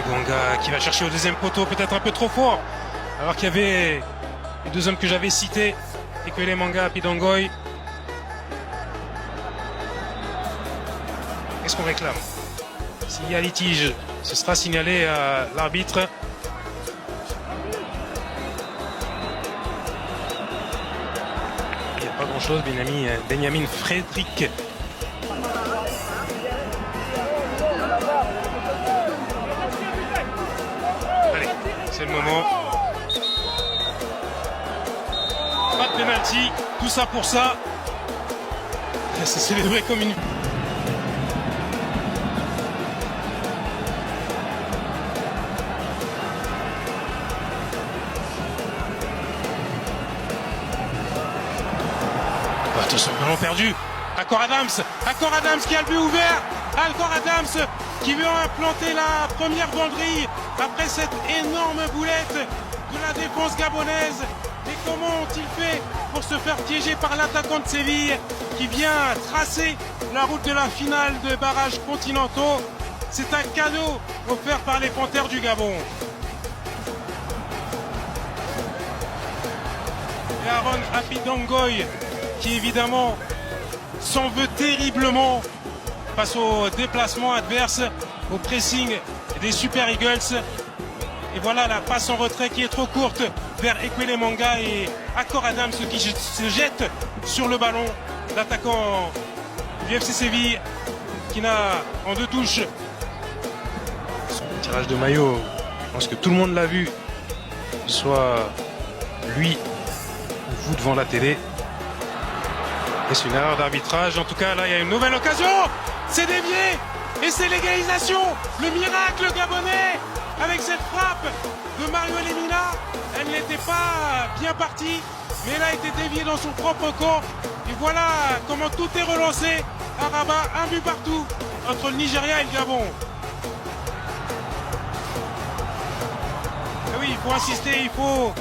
Bouanga qui va chercher au deuxième poteau, peut-être un peu trop fort. Alors qu'il y avait les deux hommes que j'avais cités, Ekwele Manga, Pidongoy. Qu'est-ce qu'on réclame? S'il y a litige, ce sera signalé à l'arbitre. Il n'y a pas grand-chose, Benjamin Frédéric. Allez, c'est le moment. Pas de penalty, tout ça pour ça. C'est célébré comme une... Attention, ballon perdu. Accor Adams qui a le but ouvert. Accor Adams qui veut implanter la première banderille après cette énorme boulette de la défense gabonaise. Mais comment ont-ils fait pour se faire piéger par l'attaquant de Séville qui vient tracer la route de la finale de barrages continentaux? C'est un cadeau offert par les Panthères du Gabon. Et Aaron Apidongoy qui évidemment s'en veut terriblement face au déplacement adverse, au pressing des Super Eagles. Et voilà la passe en retrait qui est trop courte vers Ekwele Manga et Accor Adams qui se jette sur le ballon. L'attaquant du FC Séville qui n'a en deux touches. Son tirage de maillot, je pense que tout le monde l'a vu, que ce soit lui ou vous devant la télé. Et c'est une erreur d'arbitrage. En tout cas, là, il y a une nouvelle occasion. C'est dévié. Et c'est l'égalisation. Le miracle gabonais avec cette frappe de Mario Lemina. Elle n'était pas bien partie, mais elle a été déviée dans son propre camp. Et voilà comment tout est relancé à Rabat. Un but partout entre le Nigeria et le Gabon. Et oui, il faut insister, il faut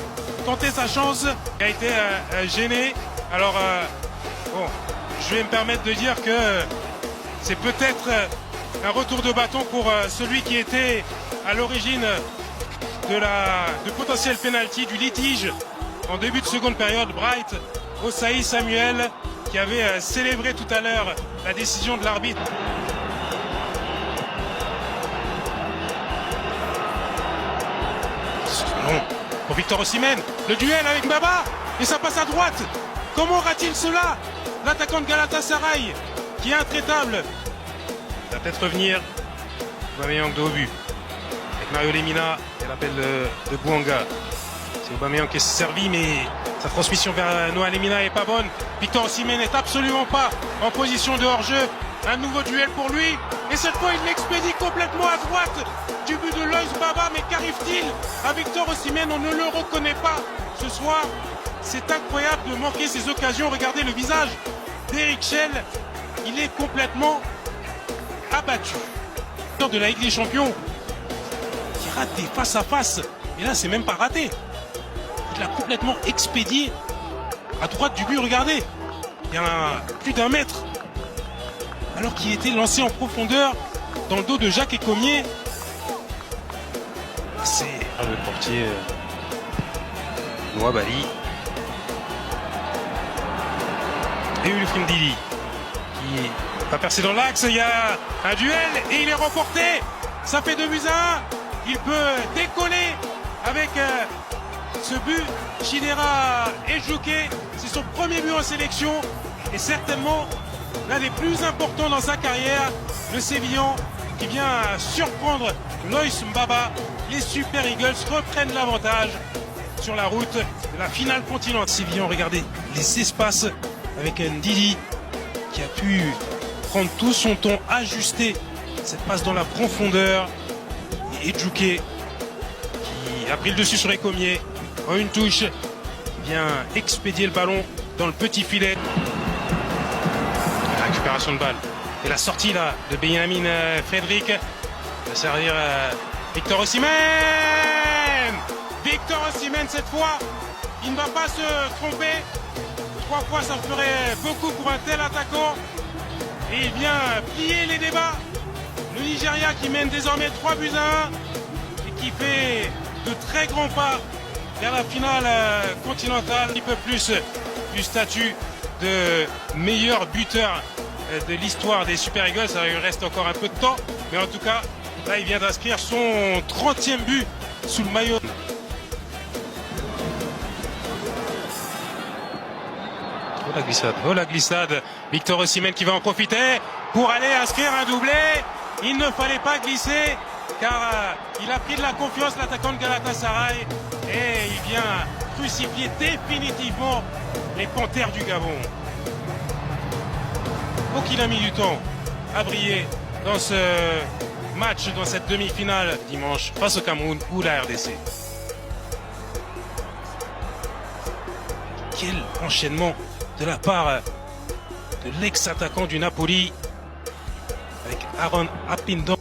tenter sa chance. Il a été gêné. Alors... bon, je vais me permettre de dire que c'est peut-être un retour de bâton pour celui qui était à l'origine de potentiel penalty du litige en début de seconde période, Bright Osaï Samuel, qui avait célébré tout à l'heure la décision de l'arbitre. Non, pour Victor Osimhen, le duel avec Mbaba et ça passe à droite. Comment aura-t-il cela? L'attaquant de Galatasaray qui est intraitable. Ça va peut-être revenir. Aubameyang de haut but. Avec Mario Lemina et l'appel de Bouanga. C'est Aubameyang qui est servi, mais sa transmission vers Noah Lemina est pas bonne. Victor Osimhen n'est absolument pas en position de hors-jeu. Un nouveau duel pour lui. Et cette fois, il l'expédie complètement à droite du but de Loïs Baba. Mais qu'arrive-t-il à Victor Osimhen? On ne le reconnaît pas ce soir. C'est incroyable de manquer ces occasions. Regardez le visage d'Eric Schell. Il est complètement abattu. De la Ligue des Champions qui rate des face à face. Et là, c'est même pas raté. Il l'a complètement expédié à droite du but. Regardez. Il y a plus d'1 mètre. Alors qu'il était lancé en profondeur dans le dos de Jacques Ecomier. C'est le portier Noah Bali. Et Wilfried Ndidi qui va percer dans l'axe. Il y a un duel et il est remporté. Ça fait 2-1. Il peut décoller avec ce but. Chidera Ejouké, c'est son premier but en sélection et certainement l'un des plus importants dans sa carrière. Le Sévillan qui vient surprendre Loïs Mbaba. Les Super Eagles reprennent l'avantage sur la route de la finale continentale. Sévillan, regardez les espaces avec Ndidi qui a pu prendre tout son temps, ajuster cette passe dans la profondeur. Et Ejouké qui a pris le dessus sur Ecomier en une touche, vient expédier le ballon dans le petit filet. La récupération de balle et la sortie là de Benjamin Frédéric va servir Victor Osimhen. Victor Osimhen cette fois, il ne va pas se tromper. 3 fois ça ferait beaucoup pour un tel attaquant. Et il vient plier les débats. Le Nigeria qui mène désormais 3-1. qui fait de très grands pas vers la finale continentale, un petit peu plus du statut de meilleur buteur de l'histoire des Super Eagles. Ça lui reste encore un peu de temps, mais en tout cas, là, il vient d'inscrire son 30e but sous le maillot. Oh la glissade, Victor Osimhen qui va en profiter pour aller inscrire un doublé. Il ne fallait pas glisser car il a pris de la confiance, l'attaquant de Galatasaray, et il vient crucifier définitivement les Panthères du Gabon. Donc il a mis du temps à briller dans ce match, dans cette demi-finale dimanche face au Cameroun ou la RDC. Quel enchaînement de la part de l'ex-attaquant du Napoli avec Aaron Apindon.